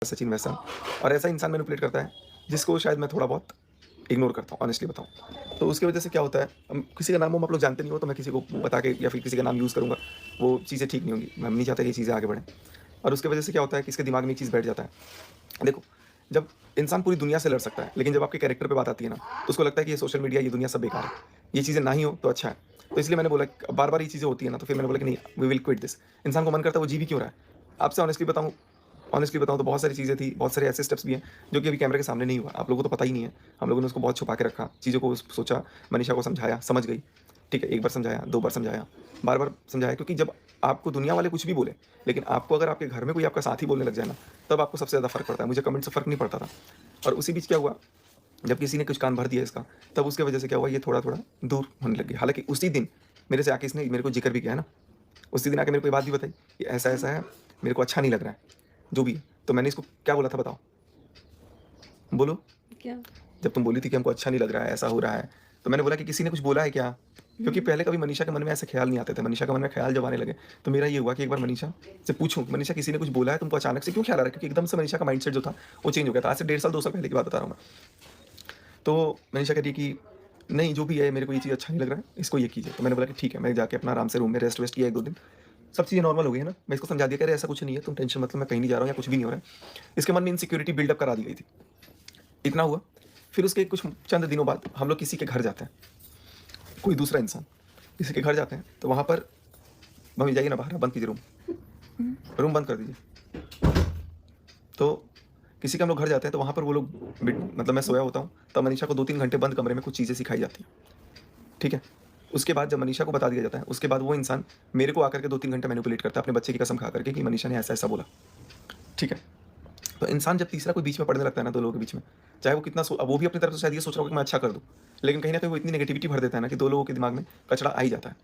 सचिन वैसा, और ऐसा इंसान मैनिपुलेट करता है जिसको शायद मैं थोड़ा बहुत इग्नोर करता हूँ, ऑनेस्टली बताऊँ। तो उसकी वजह से क्या होता है, किसी का नाम आप लोग जानते नहीं हो, तो मैं किसी को बता के या फिर किसी का नाम यूज़ करूँगा, वो चीज़ें ठीक नहीं होंगी। मैं नहीं चाहता कि ये चीज़ें आगे बढ़ें, और उसकी वजह से क्या होता है कि इसके दिमाग में एक चीज़ बैठ जाता है। देखो, जब इंसान पूरी दुनिया से लड़ सकता है, लेकिन जब आपके कैरेक्टर पे बात आती है ना, तो उसको लगता है कि ये सोशल मीडिया, ये दुनिया सब बेकार है। ये चीज़ें ना ही हो तो अच्छा है। तो इसलिए मैंने बोला, बार-बार ये चीज़ें होती है ना, तो फिर मैंने बोला कि नहीं, वी विल क्विट दिस। इंसान को मन करता है वो जी भी क्यों रहा है? आपसे ऑनेस्टली बताऊँ तो बहुत सारी चीज़ें थी, बहुत सारे ऐसे स्टेप्स भी हैं, जो कि अभी कैमरे के सामने नहीं हुआ। आप लोगों को तो पता ही नहीं है। हम लोगों ने उसको बहुत छुपा के रखा, चीज़ों को सोचा, मनीषा को समझाया, समझ गई। ठीक है, 1 बार समझाया, 2 बार समझाया, बार-बार समझाया, क्योंकि जब आपको दुनिया वाले कुछ भी बोले, लेकिन आपको अगर आपके घर में कोई आपका साथी बोलने लग जाए ना, तब आपको सबसे ज़्यादा फ़र्क पड़ता है। मुझे कमेंट से फ़र्क नहीं पड़ता था। और उसी बीच क्या हुआ, जब किसी ने कुछ कान भर दिया इसका, तब उसकी वजह से क्या हुआ, ये थोड़ा-थोड़ा दूर होने लग गया। हालाँकि उसी दिन मेरे से आके इसने मेरे को ज़िक्र भी किया है ना, उसी दिन आके मेरे को ये बात भी बताई कि ऐसा-ऐसा है, मेरे को अच्छा नहीं लग रहा है, जो भी है। तो मैंने इसको क्या बोला था बताओ? बोलो? क्या? जब तुम बोली थी कि हमको अच्छा नहीं लग रहा है, ऐसा हो रहा है, तो मैंने बोला कि किसी ने कुछ बोला है क्या? क्योंकि हुँ। पहले कभी मनीषा के मन में ऐसे ख़्याल नहीं आते थे। मनीषा के मन में ख़्याल जब आने लगे, तो मेरा ये हुआ कि एक बार मनीषा से पूछूँ, मनीषा किसी ने कुछ बोला है तुमको अचानक से क्यों ख़्याल आ रहा है? क्योंकि एकदम से मनीषा का माइंडसेट जो था, वो चेंज हो गया था। आज से 1.5 साल, 2 साल पहले की बात बता रहा हूँ मैं। तो मनीषा कह रही कि नहीं, जो भी है, मेरे को ये चीज़ अच्छा नहीं लग रहा है, इसको ये कीजिए। तो मैंने बोला कि ठीक है, मैं जाके अपना आराम से रूम में रेस्ट-वेस्ट किया 1-2 दिन। सब चीज़ें नॉर्मल हो गई है ना? मैं इसको समझा दिया कि अरे ऐसा कुछ नहीं है, तुम टेंशन मत लो, मैं कहीं नहीं जा रहा हूँ या कुछ भी नहीं हो रहा है। इसके मन में इनसिक्योरिटी बिल्डअप करा दी गई थी। इतना हुआ, फिर उसके कुछ चंद दिनों बाद हम लोग किसी के घर जाते हैं, कोई दूसरा इंसान, किसी के घर जाते हैं, तो वहाँ पर मम्मी जाइए ना बाहर, आप बंद कीजिए रूम, हुँ। रूम बंद कर दीजिए। तो किसी के हम लोग घर जाते हैं, तो वहाँ पर वो लोग मतलब मैं सोया होता हूँ, तब मनीषा को 2-3 घंटे बंद कमरे में कुछ चीज़ें सिखाई जाती हैं, ठीक है? उसके बाद जब मनीषा को बता दिया जाता है, उसके बाद वो इंसान मेरे को आकर के 2-3 घंटे मैनिपुलेट करता है अपने बच्चे की कसम खा कर के कि मनीषा ने ऐसा-ऐसा बोला, ठीक है? तो इंसान जब तीसरा कोई बीच में पड़ने लगता है ना 2 लोगों के बीच में, चाहे वो कितना अब वो भी अपनी तरफ से शायद ये सोच रहा होगा कि मैं अच्छा कर दूँ, लेकिन कहीं न कहीं वो इतनी नेगेटिविटी भर देता है ना कि 2 लोगों के दिमाग में कचरा आ ही जाता है।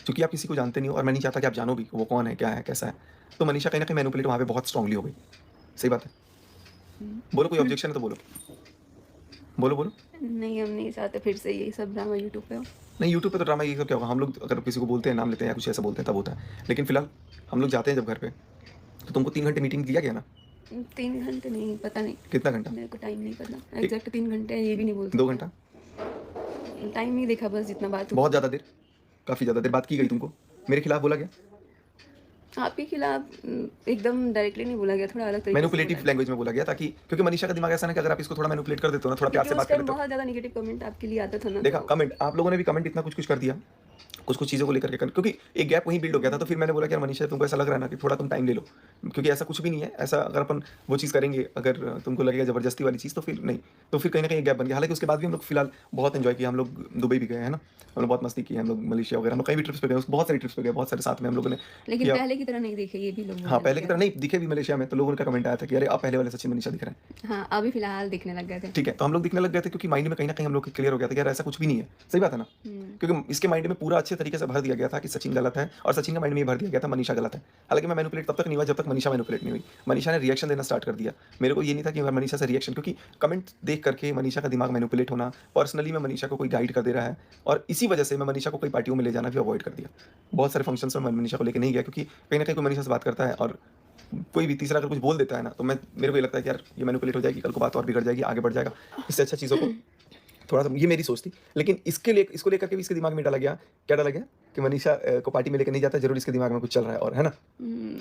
चूँकि आप किसी को जानते नहीं हो, और मैं नहीं चाहता कि आप जानो भी कि वो कौन है, क्या है, कैसा है। तो मनीषा कहीं न कहीं मैनिपुलेट वहाँ पे बहुत स्ट्रांगली हो गई। सही बात है। हुँ। बोलो, कोई ऑब्जेक्शन है तो बोलो। बोलो, बोलो। नहीं, हम नहीं चाहते फिर से यही सब ड्रामा यूट्यूब पे हो। नहीं, यूट्यूब पे तो ड्रामा ये सब क्या होगा, हम लोग अगर किसी को बोलते हैं, नाम लेते हैं या कुछ ऐसा बोलते हैं, तब होता है। लेकिन फिलहाल हम लोग जाते हैं जब घर पे, तो तुमको 3 घंटे मीटिंग दिया गया ना? 3 घंटे नहीं, पता नहीं, कितना घंटा? मेरे को टाइम नहीं पता। एक एग्ज़ैक्ट 3 घंटे हैं ये भी नहीं बोल 2 सकते। घंटा? टाइम नहीं देखा, बस जितना बात हुई। बहुत ज़्यादा देर? काफ़ी ज़्यादा देर बात की गई तुमको? मेरे खिलाफ बोला गया? आपके खिलाफ एकदम डायरेक्टली नहीं बोला गया, थोड़ा अलग तरीके से बोला मैनिपुलेटिव गया। लैंग्वेज में बोला गया, ताकि क्योंकि मनीषा का दिमाग ऐसा है ना कि अगर आप इसको थोड़ा मैनिपुलेट कर देते हो ना, थोड़ा प्यार क्योंकि से उस बात कर टाइम लेते हो। बहुत ज़्यादा नेगेटिव कमेंट आपके लिए आता था ना, देखा तो कमेंट, आप लोगों ने भी कमेंट इतना कुछ-कुछ कर दिया, कुछ-कुछ चीज़ों को लेकर के क्योंकि एक गैप वहीं बिल्ड हो गया था, तो फिर मैंने बोला कि यार मनीषा, तुमको ऐसा लग रहा है ना कि थोड़ा तुम टाइम ले लो, क्योंकि ऐसा कुछ भी नहीं है, ऐसा अगर अपन वो चीज़ करेंगे, अगर तुमको लगेगा ज़बरदस्ती वाली चीज़, तो फिर नहीं, तो फिर कहीं न कहीं एक गैप बन गया। हालाँकि उसके बाद भी हम लोग फिलहाल बहुत एन्जॉय किया, हम लोग दुबई भी गए, है ना? हम लोग बहुत मस्ती की, हम लोग मलेशिया वगैरह, हम लोग कहीं भी ट्रिप्स पे गए, बहुत सारी ट्रिप्स पे गए, बहुत सारे साथ में हम लोगों ने लेकिन किया। पहले की तरह नहीं दिखे, ये भी लोग हाँ, बोलने लग पहले की गए तरह थे। नहीं दिखे भी मलेशिया में, तो लोगों का कमेंट आया था कि अरे अब पहले वाले सचिन मनीषा दिख रहे हैं। हाँ, अभी फ़िलहाल दिखने लग गए थे। ठीक है, तो हम लोग दिखने लग गए थे क्योंकि माइंड में कहीं न कहीं हम लोग को क्लियर हो गया था कि यार ऐसा कुछ भी नहीं है। सही बात है ना? हुँ। क्योंकि इसके माइंड में पूरा अच्छे तरीके से भर दिया गया था कि सचिन गलत है, और सचिन के माइंड में ये भर दिया गया था मनीषा गलत है। हालाँकि मैं मैनिपुलेट तब तक नहीं हुआ जब तक मनीषा मैनिपुलेट नहीं हुई। मनीषा ने रिएक्शन देना स्टार्ट कर दिया। मेरे को ये नहीं था कि मनीषा से रिएक्शन, क्योंकि कमेंट देख करके मनीषा का दिमाग मैनिपुलेट होना, पर्सनली में मनीषा को कोई गाइड कर दे रहा है, और इसी वजह से मैं मनीषा को कई पार्टियों में ले जाना भी अवॉइड कर दिया। बहुत सारे फंक्शन्स में मैं मनीषा को लेके नहीं गया, क्योंकि कहीं न कहीं कोई मनीषा से बात करता है और कोई भी तीसरा अगर कुछ बोल देता है ना, तो मेरे को ये लगता है कि यार ये मैनिपुलेट हो जाएगी, कल को बात और बिगड़ जाएगी, आगे बढ़ जाएगा। इससे अच्छा चीज़ों को थोड़ा-सा, ये मेरी सोच थी। लेकिन इसको लेकर के भी इसके दिमाग में डाला गया, क्या डाला गया कि मनीषा को पार्टी में लेके नहीं जाता, ज़रूर इसके दिमाग में कुछ चल रहा है, और है ना?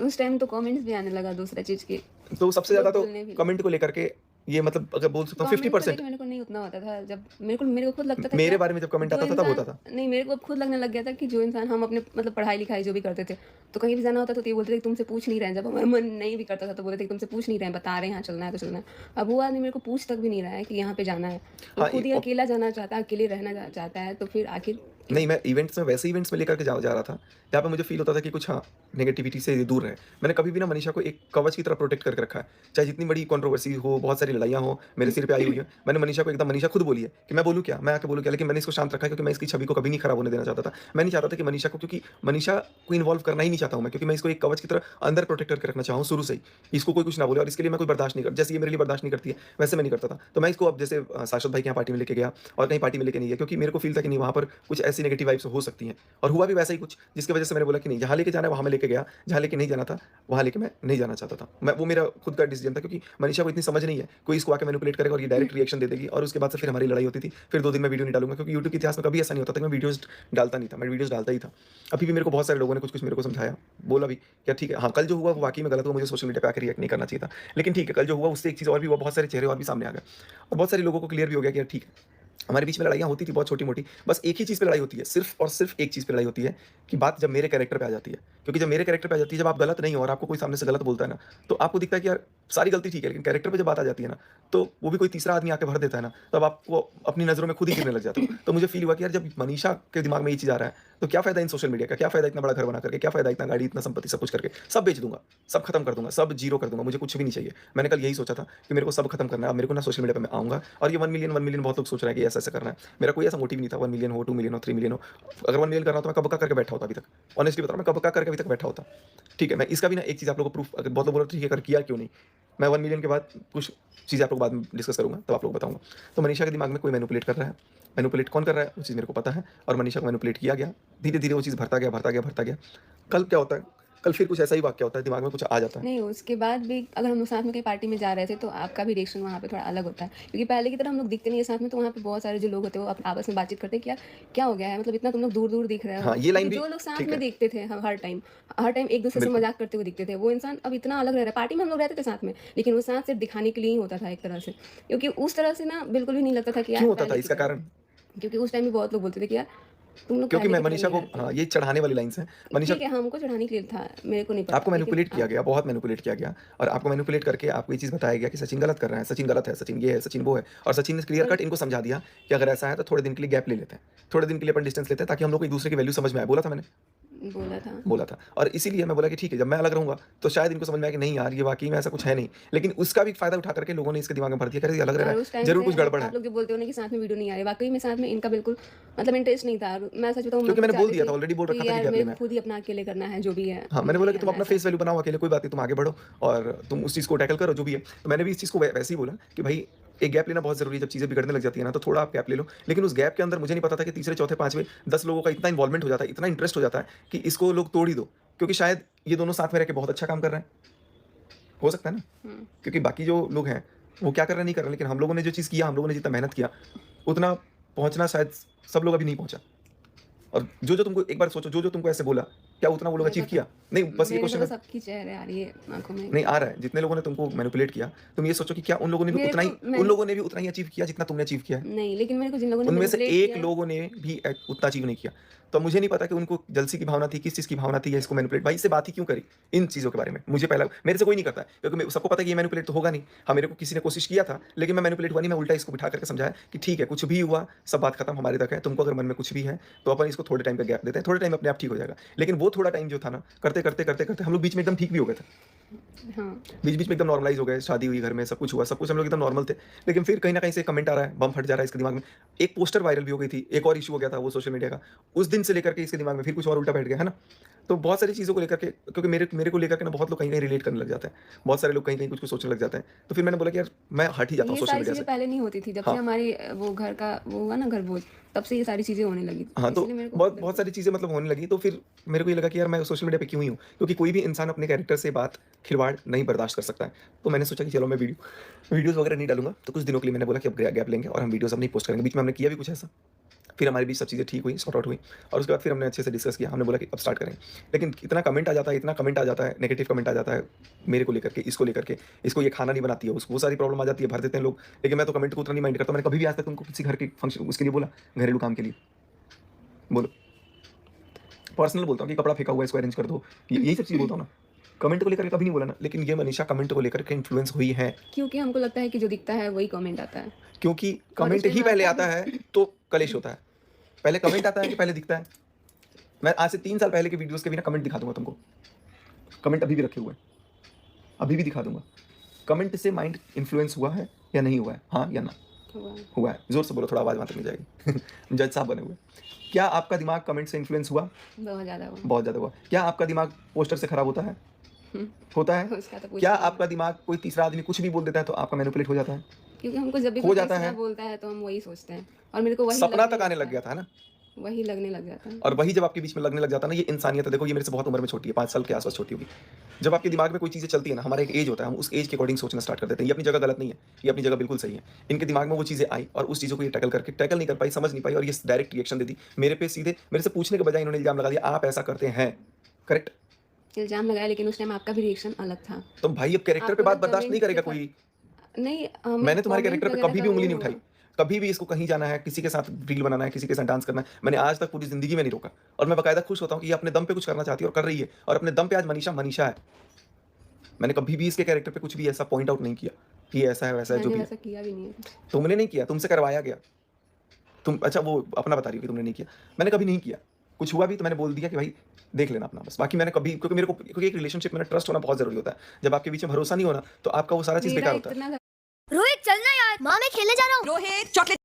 उस टाइम तो कमेंट्स भी आने लगा दूसरे चीज़ के, तो सबसे ज़्यादा लोग तो बोलने भी लगे। कमेंट को लेकर के, ये मतलब अगर बोल सकता हूँ कमेंट को 50%। लेके मेरे को नहीं उतना होता था, जब मेरे को खुद लगता था कि मेरे यार बारे में जब कमेंट जो आता था तब इंसान होता था। नहीं, मेरे को अब खुद लगने लग गया था कि जो इंसान हम अपने मतलब पढ़ाई-लिखाई जो भी करते थे, तो कहीं भी जाना होता था तो ये बोलते थे कि तुमसे पूछ नहीं रहे हैं, जब हमारा मन नहीं भी करता था तो बोलते थे कि तुमसे पूछ नहीं रहे हैं, बता रहे हैं यहाँ चलना है तो चलना है। अब वो आदमी मेरे को पूछ तक भी नहीं रहा है कि यहाँ पे जाना है, वो हाँ, खुद ही अकेला जाना चाहता है, अकेले रहना चाहता है, तो फिर आखिर क्यों? नहीं, मैं इवेंट्स में, वैसे इवेंट्स में लेकर के जा रहा था, जहाँ पे मुझे फ़ील होता था कि कुछ, हाँ, नेगेटिविटी से ये दूर रहे। मैंने कभी भी ना मनीषा को एक कवच की तरह प्रोटेक्ट करके रखा है। चाहे जितनी बड़ी कंट्रोवर्सी हो, बहुत सारी लड़ाइयाँ हो, मेरे सिर पे आई हुई है। मैंने मनीषा को एकदम, मनीषा खुद बोली है कि मैं बोलूँ क्या? मैं आके बोलूँ क्या? लेकिन मैंने इसको शांत रखा है, क्योंकि मैं इसकी छवि को कभी नहीं खराब होने देना चाहता था। मैं नहीं चाहता था कि मनीषा को, क्योंकि मनीषा को इन्वॉल्व करना ही नहीं चाहता हूँ मैं, क्योंकि मैं इसको एक कवच की तरह अंदर प्रोटेक्ट करके रखना चाहूँ शुरू से ही। इसको कोई कुछ ना बोले, और इसके लिए मैं कोई बर्दाश्त नहीं कर, जैसे ये मेरे लिए बर्दाश्त नहीं करती है, वैसे मैं नहीं करता था। तो मैं इसको अब जैसे शाश्वत भाई के यहाँ पार्टी में लेके गया, और कहीं पार्टी में लेके नहीं गया, क्योंकि मेरे को फ़ील था कि नहीं, वहाँ पर कुछ ऐसी ऐसी नेगेटिव वाइब्स हो सकती हैं। और हुआ भी वैसा ही कुछ, जिसकी वजह से मैंने बोला कि नहीं, जहाँ लेके जाना है वहाँ मैं लेके गया, जहाँ लेके नहीं जाना था, वहाँ लेके मैं नहीं जाना चाहता था। वो मेरा खुद का डिसीजन था, क्योंकि मनीषा को इतनी समझ नहीं है, कोई इसको आके मैनिपुलेट करेगा और ये डायरेक्ट रिएक्शन दे देगी और उसके बाद से फिर हमारी लड़ाई होती थी। फिर 2 दिन में वीडियो नहीं डालूँगा, क्योंकि यूट्यूब के इतिहास में कभी ऐसा नहीं होता था कि मैं वीडियोज़ डालता नहीं था, मैं वीडियोज़ डालता ही था। अभी भी मेरे को बहुत सारे लोगों ने कुछ-कुछ मेरे को समझाया, बोला भी क्या ठीक है, हाँ, कल जो हुआ वो वाक़ई में गलत हुआ, मुझे सोशल मीडिया पे आके रिएक्ट नहीं करना चाहिए था। लेकिन ठीक है, कल जो हुआ उससे एक चीज़ और भी हुआ, बहुत सारे चेहरे और भी सामने आ गए और बहुत सारे लोगों को क्लियर भी हो गया कि यार ठीक है, हमारे बीच में लड़ाइयाँ होती थी बहुत छोटी-मोटी, बस एक ही चीज़ पे लड़ाई होती है, सिर्फ़ और सिर्फ़ एक चीज़ पे लड़ाई होती है कि बात जब मेरे कैरेक्टर पे आ जाती है। क्योंकि जब मेरे कैरेक्टर पे आ जाती है, जब आप गलत नहीं हो और आपको कोई सामने से गलत बोलता है ना, तो आपको दिखता है कि यार सारी गलती ठीक है, लेकिन कैरेक्टर पे जब बात आ जाती है ना, तो वो भी कोई तीसरा आदमी आके भर देता है ना, तब आपको अपनी नज़रों में खुद ही गिरने लग जाते हो। तो मुझे फ़ील हुआ कि यार जब मनीषा के दिमाग में ये चीज़ आ रहा है, तो क्या फ़ायदा इन सोशल मीडिया का, क्या फ़ायदा इतना बड़ा घर बना करके, क्या फ़ायदा इतना गाड़ी, इतना संपत्ति, सब कुछ करके, सब बेच दूँगा, सब खत्म कर दूँगा, सब ज़ीरो कर दूँगा, मुझे कुछ भी नहीं चाहिए। मैंने कल यही सोचा था कि मेरे को सब खत्म करना है, अब मेरे को ना सोशल मीडिया पे मैं आऊँगा और ये 1 मिलियन 1 मिलियन बहुत लोग सोच रहे हैं कि ऐसा-ऐसा करना है। मेरा कोई ऐसा मोटिव नहीं था 1 मिलियन हो, 2 मिलियन हो, 3 मिलियन हो। अगर 1 मिलियन करना होता मैं कब का करके बैठा होता अभी तक। ऑनेस्टली बता रहा हूँ, मैं कब का करके अभी तक बैठा होता। ठीक है, मैं इसका भी ना एक चीज़ आप लोगों को प्रूफ, अगर बहुत लोग बोल रहे थे ठीक है कर, किया क्यों नहीं? मैं 1 मिलियन के बाद कुछ चीज़ें आप लोग बाद में डिस्कस करूँगा, तब आप लोगों को बताऊँगा। तो मनीषा के दिमाग में कोई मैनिपुलेट कर रहा है। मैनिपुलेट कौन कर रहा है, वो चीज़ मेरे को पता है और मनीषा को मैनिपुलेट किया गया। धीरे-धीरे वो चीज़ भरता गया, भरता गया, भरता गया। कल क्या होता है, कल फिर कुछ ऐसा ही वाक़या होता है, दिमाग में कुछ आ जाता है। नहीं, उसके बाद भी अगर हम लोग साथ में कहीं पार्टी में जा रहे थे, तो आपका भी रिएक्शन वहाँ पे थोड़ा अलग होता है। क्योंकि पहले की तरह हम लोग दिखते नहीं है साथ में, तो वहाँ पे बहुत सारे जो लोग होते हैं, वो आपस में बातचीत करते हैं कि यार, क्या हो गया है? मतलब इतना तुम लोग दूर-दूर दिख रहे हो। हाँ, ये लाइन क्योंकि भी जो लोग साथ ठीक में है, देखते थे हर टाइम एक-दूसरे से बिल्कुल। मज़ाक करते हुए दिखते थे, वो इंसान अब इतना अलग रह रहा है। पार्टी में हम लोग रहते थे साथ में, लेकिन वो साथ सिर्फ़ दिखाने के लिए ही होता था एक तरह से। क्योंकि उस तरह से ना बिल्कुल भी नहीं लगता था कि यार क्यों होता था पहले की इसका तरह। कारण? क्योंकि उस टाइम भी बहुत लोग बोलते थे कि यार, तुम लोग क्योंकि पहले मैं की तरह मनीषा नहीं को, रहते हो। हाँ, ये चढ़ाने वाली लाइन्स हैं। मनीषा ठीक है, हमको चढ़ाने के लिए था, मेरे को नहीं आपको पता, लेकिन मैनिपुलेट किया गया, बहुत मैनिपुलेट किया गया और आपको मैनिपुलेट करके आपको ये चीज़ बताया गया कि सचिन गलत कर रहा है, सचिन गलत है, सचिन ये है, सचिन वो है और सचिन ने क्लियर पर कट इनको समझा दिया कि अगर ऐसा है तो थोड़े दिन के लिए गैप ले लेते हैं। थोड़े दिन के लिए अपन डिस्टेंस लेते हैं ताकि हम लोग को एक-दूसरे की वैल्यू समझ में आए। बोला था मैंने? बोला था। बोला था और इसीलिए मैं बोला कि ठीक है, जब मैं अलग रहूँगा तो शायद इनको समझ में आए कि नहीं यार, ये वाक़ई में ऐसा कुछ है नहीं। लेकिन उसका भी फ़ायदा उठा करके लोगों ने इसके दिमाग में भर दिया कि अरे ये अलग रह रहा और उस है, टाइम ज़रूर पे कुछ गड़बड़ है। आप लोग जो बोलते हो ना कि साथ में वीडियो नहीं आ रही, वाक़ई में साथ में इनका बिल्कुल मतलब इंटरेस्ट नहीं था। और मैं सच बताऊँ, मैं क्योंकि खुद मैंने बोल चाहती दिया थी था, ऑलरेडी बोल रखा कि था कि यार गैप मेरे लेना को है। खुद ही अपना अकेले करना है, जो भी है, हाँ, मैंने बोला नहीं कि तुम आना अपना ऐसा। फेस वैल्यू बनाओ अकेले, कोई बात नहीं, तुम आगे बढ़ो और तुम उस चीज़ को टैकल करो जो भी है। तो मैंने भी इस चीज़ को वैसे ही बोला कि भाई एक गैप लेना बहुत ज़रूरी है, जब चीज़ें बिगड़ने लग जाती है ना, तो थोड़ा आप गैप ले लो। लेकिन उस गैप के अंदर मुझे नहीं पता था कि तीसरे, चौथे, 5वें 10 लोगों का इतना इन्वॉल्वमेंट हो जाता है, इतना इंटरेस्ट हो जाता है कि इसको लोग तोड़ ही दो। क्योंकि शायद ये दोनों साथ में रह के बहुत अच्छा काम कर रहे हैं। हो सकता है ना? हुँ। क्योंकि बाकी जो लोग हैं, वो क्या कर रहे हैं, नहीं कर रहे हैं, लेकिन हम लोगों ने जो चीज़ किया, हम लोगों ने जितना मेहनत किया, उतना पहुँचना शायद सब लोग अभी नहीं पहुँचा। और जो-जो तुमको एक बार सोचो, जो-जो तुमको ऐसे बोला, क्या उतना वो लोग मेरे अचीव को तो किया? नहीं, बस ये मेरे को क्वेश्चन तो है। सबकी चेहरे आ रही है आँखों में नहीं, कि आ रहा है। जितने लोगों ने तुमको मैनिपुलेट किया, तुम ये सोचो कि क्या उन लोगों ने भी मेरे उतना को ही मैंने अचीव किया जितना तुमने अचीव किया है? नहीं, लेकिन मेरे को जिन लोगों ने उनमें से मैनिपुलेट एक किया है। लोगों ने भी उतना अचीव नहीं किया। तो मुझे नहीं पता कि उनको जेलसी की भावना थी, किस चीज़ की भावना थी या इसको मैनिपुलेट, भाई इससे बात ही क्यों करी इन चीज़ों के बारे में? मुझे पहला, मेरे से कोई नहीं करता है क्योंकि सबको पता है कि ये मैनिपुलेट तो होगा नहीं। हाँ, मेरे को किसी ने कोशिश किया था, लेकिन मैं मैनिपुलेट हुआ नहीं, मैं उल्टा इसको बिठा करके समझाया कि ठीक है, कुछ भी हुआ, सब बात खत्म हमारे तक है। तुमको अगर मन में कुछ भी है, तो अपन इसको थोड़े टाइम का गैप देते हैं, थोड़े टाइम में अपने आप ठीक हो जाएगा। लेकिन वो थोड़ा टाइम जो था ना, करते-करते हम लोग बीच में एकदम ठीक भी हो गए थे। हाँ, बीच-बीच में एकदम नॉर्मलाइज़ हो गए, शादी हुई घर में, सब कुछ हुआ, सब कुछ हम लोग एकदम नॉर्मल थे। लेकिन फिर कहीं न कहीं से कमेंट आ रहा है, बम फट जा रहा है इसके दिमाग में। एक पोस्टर वायरल भी हो गई थी, एक और इश्यू हो गया था वो सोशल मीडिया का। उस दिन से लेकर के इसके दिमाग में फिर कुछ और उल्टा बैठ गया, है ना? तो बहुत सारी चीज़ों को लेकर के, क्योंकि मेरे को लेकर के ना बहुत लोग कहीं-कहीं रिलेट करने लग जाते हैं। बहुत सारे लोग कहीं-कहीं कुछ-कुछ सोचने लग जाते हैं। तो फिर मैंने बोला कि यार मैं हट ही जाता हूँ ये सोशल सारी मीडिया चीज़ें से। पहले नहीं होती थी, जब से हाँ। हमारी वो घर का वो हुआ ना घर भोज, तब से ये सारी चीज़ें होने लगी। हाँ, तो इसलिए मेरे को बहुत बहुत बिल्कुल सारी चीज़ें मतलब होने लगी, तो फिर मेरे को ये लगा कि यार मैं सोशल मीडिया पे क्यों ही हूँ? क्योंकि कोई भी इंसान अपने कैरेक्टर से बात खिलवाड़ नहीं बर्दाश्त कर सकता है। तो मैंने सोचा कि चलो मैं वीडियोज़ वगैरह नहीं डालूँगा, तो कुछ दिनों के लिए मैंने बोला कि अब गैप लेंगे और हम वीडियोज़ अब नहीं पोस्ट करेंगे। बीच में हमने किया भी कुछ ऐसा। फिर हमारे बीच सब चीज़ें ठीक हुई, सॉर्ट आउट हुई और उसके बाद फिर हमने अच्छे से डिस्कस किया। हमने बोला कि अब स्टार्ट करेंगे। लेकिन इतना कमेंट आ जाता है, नेगेटिव कमेंट आ जाता है मेरे को लेकर के, इसको लेकर के, इसको ये खाना नहीं बनाती है, उसको वो सारी प्रॉब्लम आ जाती है, भर देते हैं लोग। लेकिन मैं तो कमेंट को उतना नहीं माइंड करता। मैंने कभी भी आज तक तुमको किसी घर के फंक्शन उसके लिए बोला, घरेलू काम के लिए? बोलो। पर्सनल बोलता हूँ कि कपड़ा फेंका हुआ है, इसको अरेंज कर दो। यही सब चीज़ बोलता हूँ ना। कमेंट को लेकर के कभी नहीं बोला ना, लेकिन ये मनीषा कमेंट को लेकर के इन्फ्लुएंस हुई है, क्योंकि हमको लगता है कि जो दिखता है वही कमेंट आता है। क्योंकि और कमेंट इसमें ही पहले हमारा आता है तो कलेश होता है। पहले कमेंट आता है कि पहले दिखता है? मैं आज से 3 साल पहले की वीडियोज़ के भी ना कमेंट दिखा दूँगा तुमको। कमेंट अभी भी रखे हुए हैं, अभी भी दिखा दूँगा। कमेंट से माइंड इन्फ्लुएंस हुआ है या नहीं हुआ है? हाँ या ना? हुआ है। हुआ है। ज़ोर से बोलो, थोड़ा आवाज़ वहाँ तक नहीं जाएगी। जज साहब बने हुए। क्या आपका दिमाग कमेंट से इन्फ्लुएंस हुआ? बहुत ज़्यादा हुआ। बहुत ज़्यादा हुआ। क्या आपका दिमाग पोस्टर से खराब होता है? हुँ, होता है? उसका तो क्या पूछना ही आपका दिमाग कोई तीसरा आदमी कुछ भी बोल देता है तो आपका मैनिपुलेट हो जाता है? क्योंकि हमको जब भी हो कोई जाता तीसरा है? बोलता है तो हम वही सोचते हैं और मेरे को वही सपना लगने तक आने लगता लग है। गया था ना? वही लगने लग जाता है। और वही जब आपके बीच में लगने लग जाता है ना, ये इंसानियत है। देखो ये मेरे से बहुत उम्र में छोटी है, 5 साल के आस-पास छोटी होगी। जब आपके दिमाग में कोई चीज़ें चलती है ना, हमारा एक एज होता है, हम उस एज के अकॉर्डिंग सोचना स्टार्ट कर देते हैं। ये अपनी जगह गलत नहीं है, ये अपनी जगह बिल्कुल सही है। इनके दिमाग में वो चीज़ें आई और उस चीज़ों को ये टैकल नहीं कर पाई, समझ नहीं पाई और ये डायरेक्ट रिएक्शन दे दी। मेरे पे सीधे मेरे से पूछने के बजाय इन्होंने इल्ज़ाम लगा दिया, आप ऐसा करते हैं। करेक्ट? इल्ज़ाम लगाया, लेकिन उस टाइम आपका भी रिएक्शन अलग था। तो भाई अब कैरेक्टर पे आपको बात ना बर्दाश्त नहीं कमेंट करेगा पे कोई। नहीं मैंने तुम्हारे कमेंट कैरेक्टर पे वगैरह कभी का भी वो उँगली नहीं हुआ। उठाई। कभी भी इसको कहीं जाना है, किसी के साथ रील बनाना है, किसी के साथ डांस करना है, मैंने आज तक पूरी ज़िंदगी में नहीं रोका। और मैं बाकायदा खुश होता हूँ कि ये अपने दम पे कुछ करना चाहती है और कर रही है और अपने दम पे आज मनीषा, मनीषा है। मैंने कभी भी इसके कैरेक्टर पे कुछ भी ऐसा पॉइंट आउट नहीं किया कि ये ऐसा है, वैसा है, जो मैंने भी है। वैसा किया भी नहीं है कुछ। तुमने नहीं किया, तुमसे करवाया गया। तुम अच्छा वो अपना बता रही हो कि तुमने नहीं किया। मैंने कभी नहीं किया। कुछ हुआ भी तो मैंने बोल दिया कि भाई देख लेना अपना बस। बाकी मैंने कभी क्योंकि एक रिलेशनशिप में ना ट्रस्ट होना बहुत ज़रूरी होता है। जब आपके बीच में भरोसा नहीं हो ना, तो आपका वो सारा चीज़ मेरा बेकार होता है। इतना रोहित चलना यार, माँ मैं खेलने जा रहा हूँ। रोहित चॉकलेट